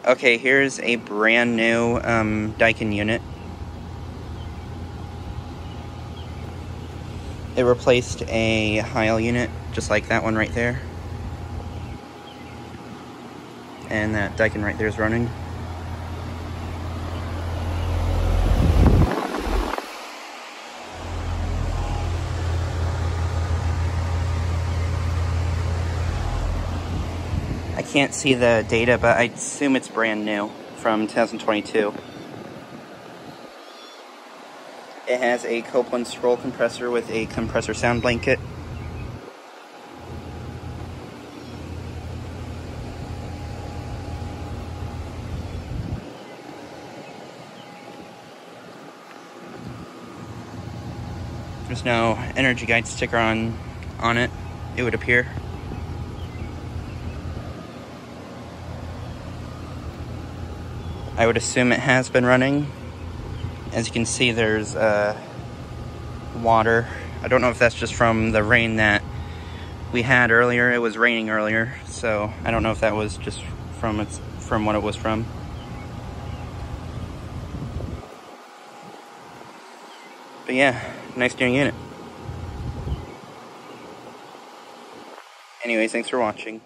Okay, here's a brand new Daikin unit. It replaced a Heil unit, just like that one right there. And that Daikin right there is running. I can't see the data, but I assume it's brand new from 2022. It has a Copeland scroll compressor with a compressor sound blanket. There's no energy guide sticker on it, it would appear. I would assume it has been running. As you can see, there's water. I don't know if that's just from the rain that we had earlier. It was raining earlier, so I don't know if that was just from what it was from. But yeah, nice new unit. Anyways, thanks for watching.